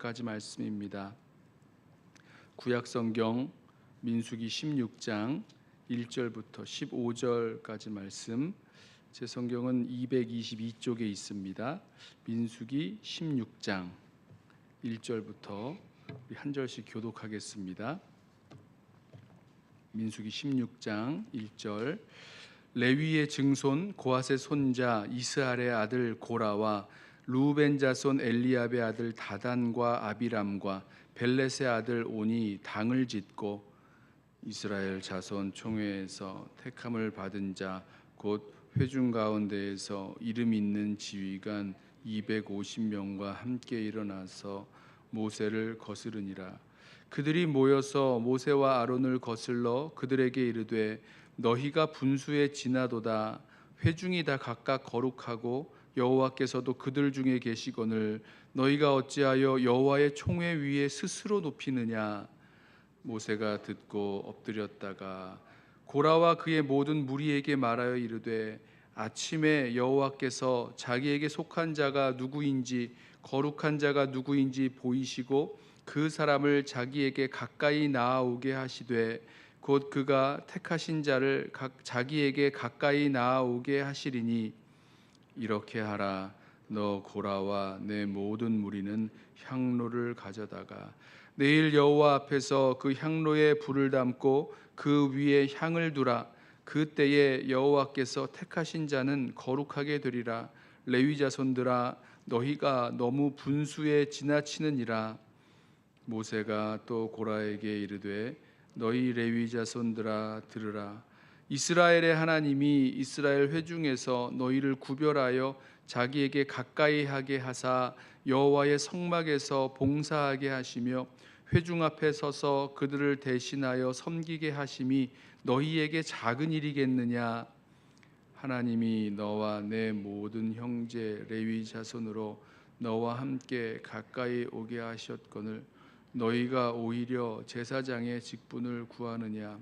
5절까지 말씀입니다. 구약성경 민수기 16장 1절부터 15절까지 말씀, 제 성경은 222쪽에 있습니다. 민수기 16장 1절부터 우리 한 절씩 교독하겠습니다. 민수기 16장 1절. 레위의 증손 고핫의 손자 이스할의 아들 고라와 루벤 자손 엘리압의 아들 다단과 아비람과 벨렛의 아들 온이 당을 짓고 이스라엘 자손 총회에서 택함을 받은 자 곧 회중 가운데에서 이름 있는 지휘관 250명과 함께 일어나서 모세를 거스르니라. 그들이 모여서 모세와 아론을 거슬러 그들에게 이르되 너희가 분수에 지나도다. 회중이 다 각각 거룩하고 여호와께서도 그들 중에 계시거늘 너희가 어찌하여 여호와의 총회 위에 스스로 높이느냐. 모세가 듣고 엎드렸다가 고라와 그의 모든 무리에게 말하여 이르되 아침에 여호와께서 자기에게 속한 자가 누구인지 거룩한 자가 누구인지 보이시고 그 사람을 자기에게 가까이 나아오게 하시되 곧 그가 택하신 자를 자기에게 가까이 나아오게 하시리니 이렇게 하라. 너 고라와 내 모든 무리는 향로를 가져다가 내일 여호와 앞에서 그 향로에 불을 담고 그 위에 향을 두라. 그때에 여호와께서 택하신 자는 거룩하게 되리라. 레위 자손들아 너희가 너무 분수에 지나치느니라. 모세가 또 고라에게 이르되 너희 레위 자손들아 들으라. 이스라엘의 하나님이 이스라엘 회중에서 너희를 구별하여 자기에게 가까이 하게 하사 여호와의 성막에서 봉사하게 하시며 회중 앞에 서서 그들을 대신하여 섬기게 하심이 너희에게 작은 일이겠느냐. 하나님이 너와 내 모든 형제 레위 자손으로 너와 함께 가까이 오게 하셨거늘 너희가 오히려 제사장의 직분을 구하느냐.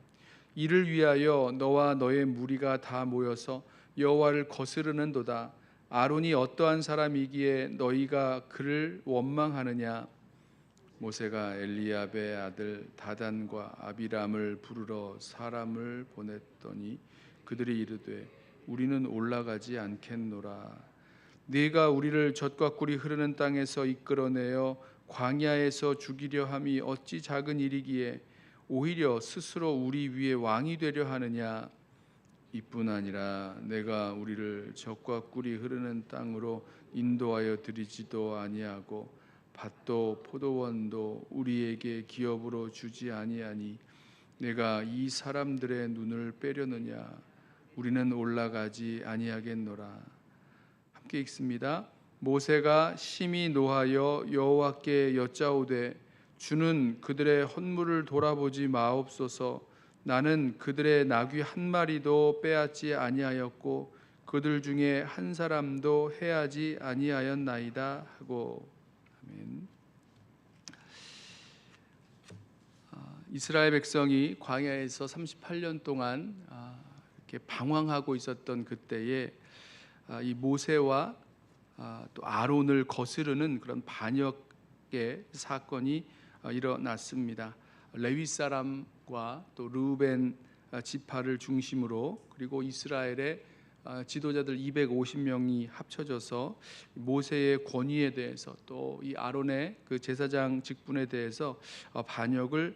이를 위하여 너와 너의 무리가 다 모여서 여호와를 거스르는도다. 아론이 어떠한 사람이기에 너희가 그를 원망하느냐. 모세가 엘리압의 아들 다단과 아비람을 부르러 사람을 보냈더니 그들이 이르되 우리는 올라가지 않겠노라. 네가 우리를 젖과 꿀이 흐르는 땅에서 이끌어내어 광야에서 죽이려 함이 어찌 작은 일이기에 오히려 스스로 우리 위에 왕이 되려 하느냐. 이뿐 아니라 내가 우리를 젖과 꿀이 흐르는 땅으로 인도하여 드리지도 아니하고 밭도 포도원도 우리에게 기업으로 주지 아니하니 내가 이 사람들의 눈을 빼려느냐. 우리는 올라가지 아니하겠노라. 함께 읽습니다. 모세가 심히 노하여 여호와께 여짜오되 주는 그들의 헌물을 돌아보지 마옵소서. 나는 그들의 나귀 한 마리도 빼앗지 아니하였고 그들 중에 한 사람도 해하지 아니하였나이다 하고. 아멘. 이스라엘 백성이 광야에서 38년 동안 이렇게 방황하고 있었던 그때에 이 모세와 또 아론을 거스르는 그런 반역의 사건이 일어났습니다. 레위 사람과 또 르우벤 지파를 중심으로 그리고 이스라엘의 지도자들 250명이 합쳐져서 모세의 권위에 대해서 또 이 아론의 그 제사장 직분에 대해서 반역을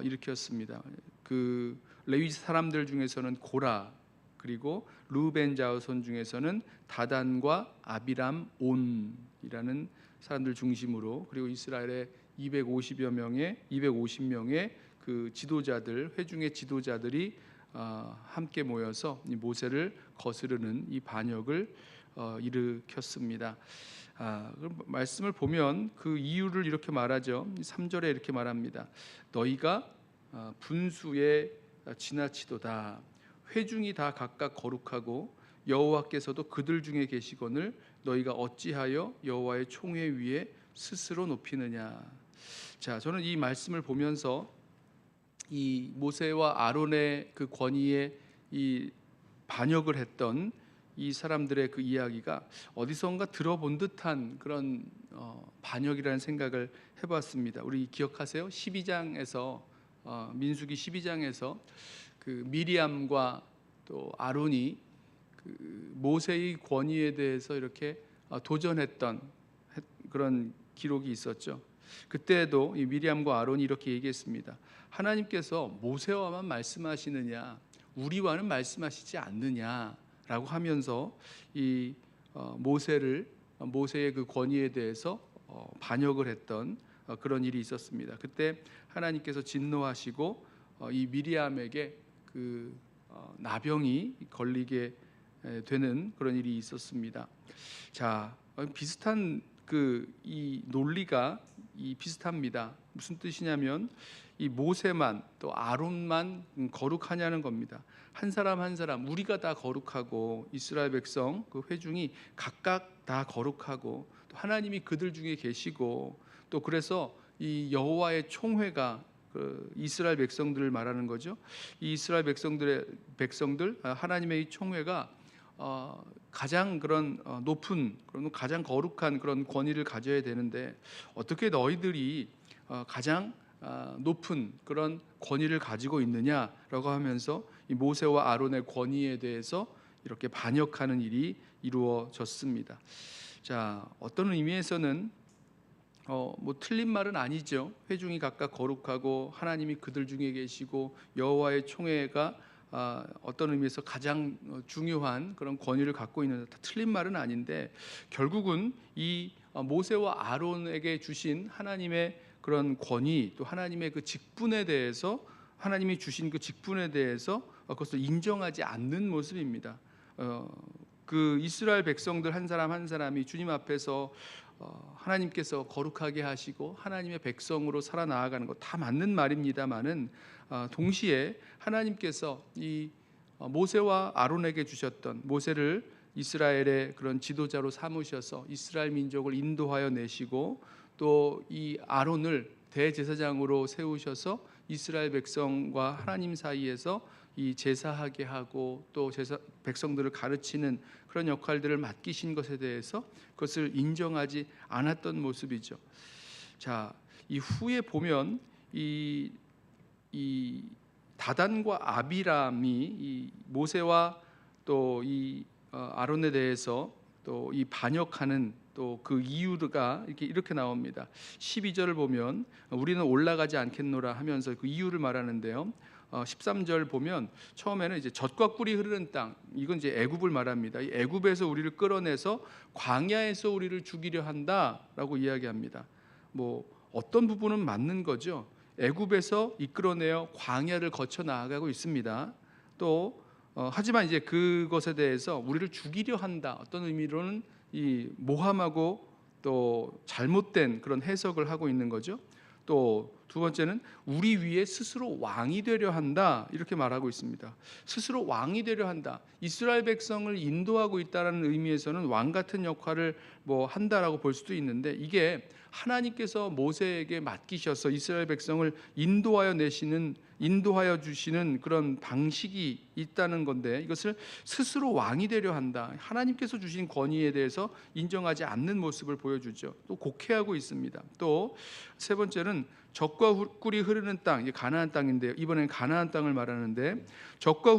일으켰습니다. 그 레위 사람들 중에서는 고라 그리고 르우벤 자손 중에서는 다단과 아비람 온이라는 사람들 중심으로 그리고 이스라엘의 250명의 그 지도자들 회중의 지도자들이 함께 모여서 이 모세를 거스르는 이 반역을 일으켰습니다. 말씀을 보면 그 이유를 이렇게 말하죠. 3절에 이렇게 말합니다. 너희가 분수에 지나치도다. 회중이 다 각각 거룩하고 여호와께서도 그들 중에 계시거늘 너희가 어찌하여 여호와의 총회 위에 스스로 높이느냐. 자, 저는 이 말씀을 보면서 이 모세와 아론의 그 권위에 이 반역을 했던 이 사람들의 그 이야기가 어디선가 들어본 듯한 그런 반역이라는 생각을 해봤습니다. 우리 기억하세요? 12장에서 민수기 12장에서 그 미리암과 또 아론이 그 모세의 권위에 대해서 이렇게 도전했던 그런 기록이 있었죠. 그때도 이 미리암과 아론이 이렇게 얘기했습니다. 하나님께서 모세와만 말씀하시느냐, 우리와는 말씀하시지 않느냐라고 하면서 이 모세의 그 권위에 대해서 반역을 했던 그런 일이 있었습니다. 그때 하나님께서 진노하시고 이 미리암에게 그 나병이 걸리게 되는 그런 일이 있었습니다. 자, 비슷한 이 논리가 비슷합니다. 무슨 뜻이냐면 이 모세만 또 아론만 거룩하냐는 겁니다. 한 사람 한 사람 우리가 다 거룩하고 이스라엘 백성 그 회중이 각각 다 거룩하고 또 하나님이 그들 중에 계시고 또 그래서 이 여호와의 총회가 그 이스라엘 백성들을 말하는 거죠. 이 이스라엘 백성들 하나님의 이 총회가 가장 그런 높은 그런 가장 거룩한 그런 권위를 가져야 되는데 어떻게 너희들이 가장 높은 그런 권위를 가지고 있느냐라고 하면서 이 모세와 아론의 권위에 대해서 이렇게 반역하는 일이 이루어졌습니다. 자, 어떤 의미에서는 뭐 틀린 말은 아니죠. 회중이 각각 거룩하고 하나님이 그들 중에 계시고 여호와의 총회가 어떤 의미에서 가장 중요한 그런 권위를 갖고 있는 틀린 말은 아닌데 결국은 이 모세와 아론에게 주신 하나님의 그런 권위 또 하나님의 그 직분에 대해서 하나님이 주신 그 직분에 대해서 그것을 인정하지 않는 모습입니다. 그 이스라엘 백성들 한 사람 한 사람이 주님 앞에서 하나님께서 거룩하게 하시고 하나님의 백성으로 살아나가는 것 다 맞는 말입니다만은 동시에 하나님께서 이 모세와 아론에게 주셨던 모세를 이스라엘의 그런 지도자로 삼으셔서 이스라엘 민족을 인도하여 내시고 또 이 아론을 대제사장으로 세우셔서 이스라엘 백성과 하나님 사이에서 이 제사하게 하고 또 백성들을 가르치는 그런 역할들을 맡기신 것에 대해서 그것을 인정하지 않았던 모습이죠. 자, 이 후에 보면 이 다단과 아비람이 이 모세와 또 이 아론에 대해서 또 이 반역하는 또 그 이유가 이렇게 나옵니다. 12절을 보면 우리는 올라가지 않겠노라 하면서 그 이유를 말하는데요. 13절 보면 처음에는 이제 젖과 꿀이 흐르는 땅, 이건 이제 애굽을 말합니다. 이 애굽에서 우리를 끌어내서 광야에서 우리를 죽이려 한다라고 이야기합니다. 뭐 어떤 부분은 맞는 거죠. 애굽에서 이끌어내어 광야를 거쳐 나아가고 있습니다. 또 하지만 이제 그것에 대해서 우리를 죽이려 한다. 어떤 의미로는 이 모함하고 또 잘못된 그런 해석을 하고 있는 거죠. 또 두 번째는 우리 위에 스스로 왕이 되려 한다 이렇게 말하고 있습니다. 스스로 왕이 되려 한다. 이스라엘 백성을 인도하고 있다는 의미에서는 왕 같은 역할을 뭐 한다라고 볼 수도 있는데 이게 하나님께서 모세에게 맡기셔서 이스라엘 백성을 인도하여 주시는 그런 방식이 있다는 건데 이것을 스스로 왕이 되려 한다. 하나님께서 주신 권위에 대해서 인정하지 않는 모습을 보여주죠. 또 곡해하고 있습니다. 또 세 번째는 젖과 꿀이 흐르는 땅, 이게 가나안 땅인데요. 이번엔 가나안 땅을 말하는데 젖과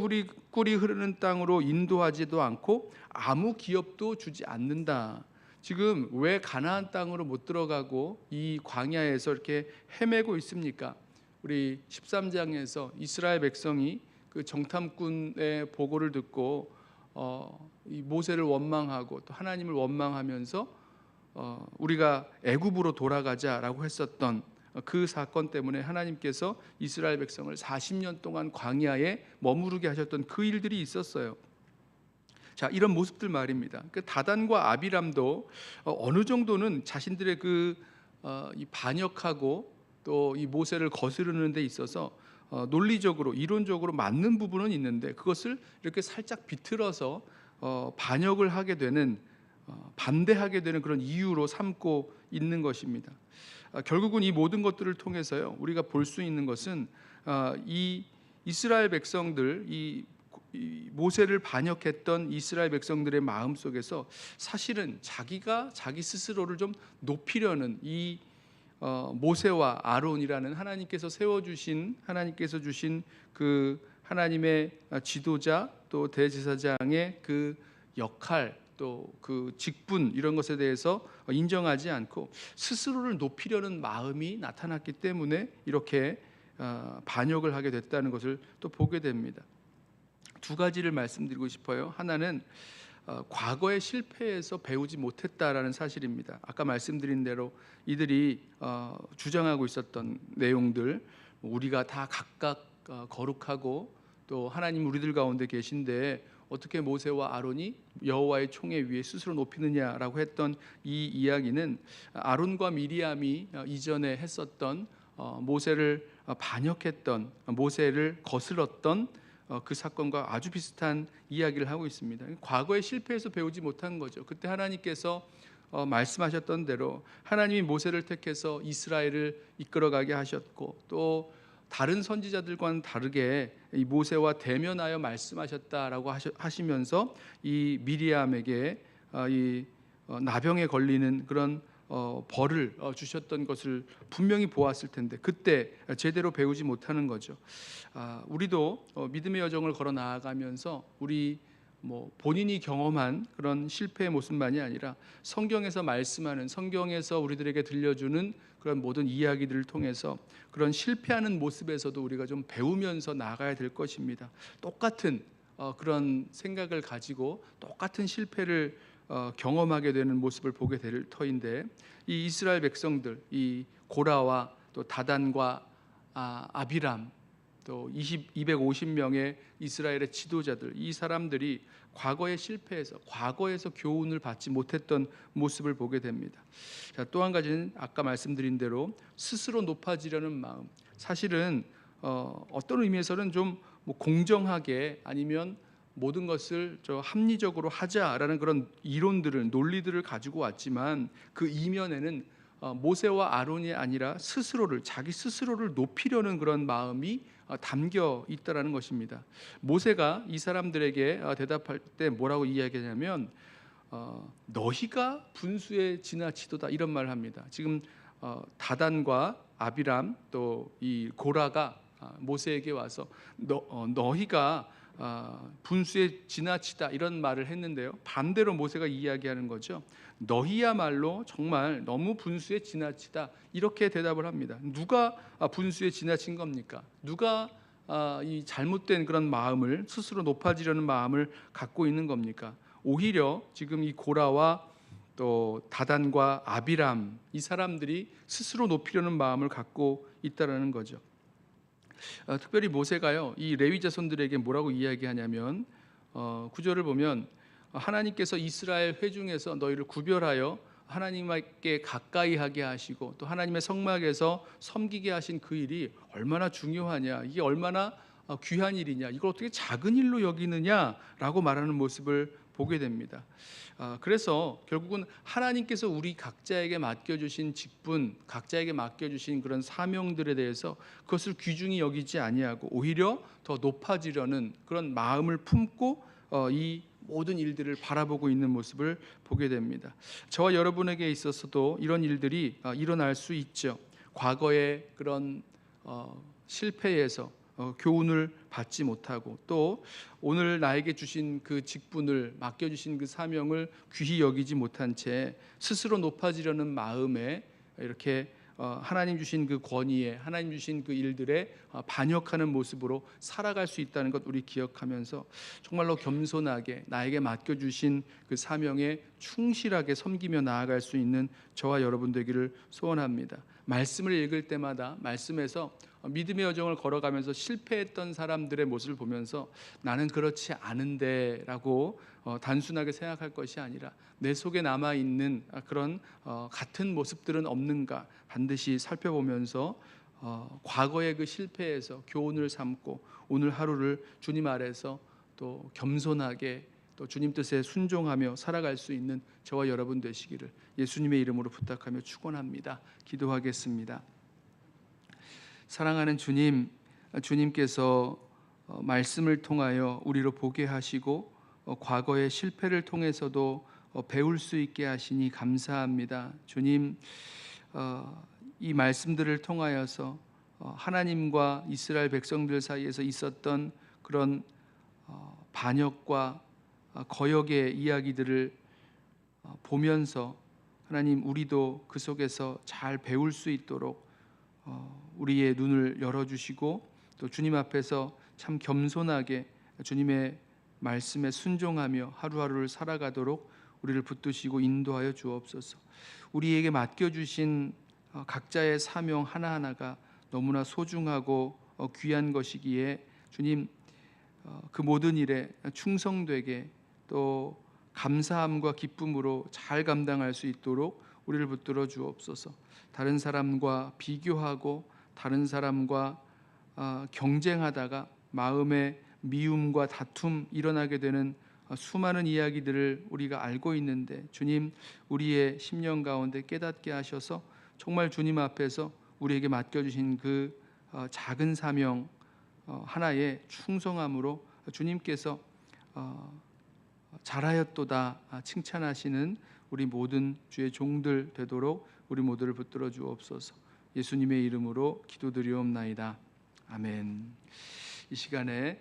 꿀이 흐르는 땅으로 인도하지도 않고 아무 기업도 주지 않는다. 지금 왜 가나안 땅으로 못 들어가고 이 광야에서 이렇게 헤매고 있습니까? 우리 13장에서 이스라엘 백성이 그 정탐꾼의 보고를 듣고 이 모세를 원망하고 또 하나님을 원망하면서 우리가 애굽으로 돌아가자라고 했었던 그 사건 때문에 하나님께서 이스라엘 백성을 40년 동안 광야에 머무르게 하셨던 그 일들이 있었어요. 자, 이런 모습들 말입니다. 그 다단과 아비람도 어느 정도는 자신들의 이 반역하고 또 이 모세를 거스르는 데 있어서 논리적으로 이론적으로 맞는 부분은 있는데 그것을 이렇게 살짝 비틀어서 반역을 하게 되는 반대하게 되는 그런 이유로 삼고 있는 것입니다. 결국은 이 모든 것들을 통해서요 우리가 볼 수 있는 것은 이 이스라엘 백성들 이 이 모세를 반역했던 이스라엘 백성들의 마음 속에서 사실은 자기가 자기 스스로를 좀 높이려는 이 모세와 아론이라는 하나님께서 주신 그 하나님의 지도자 또 대제사장의 그 역할 또 그 직분 이런 것에 대해서 인정하지 않고 스스로를 높이려는 마음이 나타났기 때문에 이렇게 반역을 하게 됐다는 것을 또 보게 됩니다. 두 가지를 말씀드리고 싶어요. 하나는 과거의 실패에서 배우지 못했다라는 사실입니다. 아까 말씀드린 대로 이들이 주장하고 있었던 내용들, 우리가 다 각각 거룩하고 또 하나님 우리들 가운데 계신데 어떻게 모세와 아론이 여호와의 총회 위에 스스로 높이느냐라고 했던 이 이야기는 아론과 미리암이 이전에 했었던 모세를 반역했던, 모세를 거슬렀던 그 사건과 아주 비슷한 이야기를 하고 있습니다. 과거의 실패에서 배우지 못한 거죠. 그때 하나님께서 말씀하셨던 대로 하나님이 모세를 택해서 이스라엘을 이끌어가게 하셨고 또 다른 선지자들과는 다르게 이 모세와 대면하여 말씀하셨다라고 하시면서 이 미리암에게 이 나병에 걸리는 그런 벌을 주셨던 것을 분명히 보았을 텐데 그때 제대로 배우지 못하는 거죠. 우리도 믿음의 여정을 걸어 나아가면서 우리 본인이 경험한 그런 실패의 모습만이 아니라 성경에서 말씀하는, 성경에서 우리들에게 들려주는 그런 모든 이야기들을 통해서 그런 실패하는 모습에서도 우리가 좀 배우면서 나아가야 될 것입니다. 똑같은 그런 생각을 가지고 똑같은 실패를 경험하게 되는 모습을 보게 될 터인데 이 이스라엘 백성들, 이 고라와 또 다단과 아비람 또 250명의 이스라엘의 지도자들, 이 사람들이 과거의 실패에서, 과거에서 교훈을 받지 못했던 모습을 보게 됩니다. 자, 또 한 가지는 아까 말씀드린 대로 스스로 높아지려는 마음. 사실은 어떤 의미에서는 좀 공정하게 아니면 모든 것을 합리적으로 하자라는 그런 이론들을, 논리들을 가지고 왔지만 그 이면에는 모세와 아론이 아니라 자기 스스로를 높이려는 그런 마음이 담겨 있다라는 것입니다. 모세가 이 사람들에게 대답할 때 뭐라고 이야기하냐면 너희가 분수에 지나치도다 이런 말을 합니다. 지금 다단과 아비람 또 이 고라가 모세에게 와서 너희가 분수에 지나치다 이런 말을 했는데요. 반대로 모세가 이야기하는 거죠. 너희야말로 정말 너무 분수에 지나치다 이렇게 대답을 합니다. 누가 분수에 지나친 겁니까? 누가 이 잘못된 그런 마음을, 스스로 높아지려는 마음을 갖고 있는 겁니까? 오히려 지금 이 고라와 또 다단과 아비람 이 사람들이 스스로 높이려는 마음을 갖고 있다라는 거죠. 특별히 모세가요 이 레위 자손들에게 뭐라고 이야기하냐면 9절을 보면 하나님께서 이스라엘 회중에서 너희를 구별하여 하나님께 가까이 하게 하시고 또 하나님의 성막에서 섬기게 하신 그 일이 얼마나 중요하냐, 이게 얼마나 귀한 일이냐, 이걸 어떻게 작은 일로 여기느냐라고 말하는 모습을 보게 됩니다. 그래서 결국은 하나님께서 우리 각자에게 맡겨주신 직분, 각자에게 맡겨주신 그런 사명들에 대해서 그것을 귀중히 여기지 아니하고 오히려 더 높아지려는 그런 마음을 품고 이 모든 일들을 바라보고 있는 모습을 보게 됩니다. 저와 여러분에게 있어서도 이런 일들이 일어날 수 있죠. 과거의 그런 실패에서 교훈을 받지 못하고 또 오늘 나에게 주신 그 직분을 맡겨주신 그 사명을 귀히 여기지 못한 채 스스로 높아지려는 마음에 이렇게 하나님 주신 그 권위에, 하나님 주신 그 일들에 반역하는 모습으로 살아갈 수 있다는 것 우리 기억하면서 정말로 겸손하게 나에게 맡겨주신 그 사명에 충실하게 섬기며 나아갈 수 있는 저와 여러분 되기를 소원합니다. 말씀을 읽을 때마다 말씀에서 믿음의 여정을 걸어가면서 실패했던 사람들의 모습을 보면서 나는 그렇지 않은데 라고 단순하게 생각할 것이 아니라 내 속에 남아있는 그런 같은 모습들은 없는가 반드시 살펴보면서 과거의 그 실패에서 교훈을 삼고 오늘 하루를 주님 아래서 또 겸손하게 또 주님 뜻에 순종하며 살아갈 수 있는 저와 여러분 되시기를 예수님의 이름으로 부탁하며 축원합니다. 기도하겠습니다. 사랑하는 주님, 주님께서 말씀을 통하여 우리로 보게 하시고 과거의 실패를 통해서도 배울 수 있게 하시니 감사합니다. 주님, 이 말씀들을 통하여서 하나님과 이스라엘 백성들 사이에서 있었던 그런 반역과 거역의 이야기들을 보면서 하나님, 우리도 그 속에서 잘 배울 수 있도록 우리의 눈을 열어주시고 또 주님 앞에서 참 겸손하게 주님의 말씀에 순종하며 하루하루를 살아가도록 우리를 붙드시고 인도하여 주옵소서. 우리에게 맡겨주신 각자의 사명 하나하나가 너무나 소중하고 귀한 것이기에 주님, 그 모든 일에 충성되게 또 감사함과 기쁨으로 잘 감당할 수 있도록 우리를 붙들어 주옵소서. 다른 사람과 비교하고 다른 사람과 경쟁하다가 마음에 미움과 다툼 일어나게 되는 수많은 이야기들을 우리가 알고 있는데 주님, 우리의 심령 가운데 깨닫게 하셔서 정말 주님 앞에서 우리에게 맡겨주신 그 작은 사명 하나에 충성함으로 주님께서 잘하였도다 칭찬하시는 우리 모든 주의 종들 되도록 우리 모두를 붙들어 주옵소서. 예수님의 이름으로 기도드리옵나이다. 아멘. 이 시간에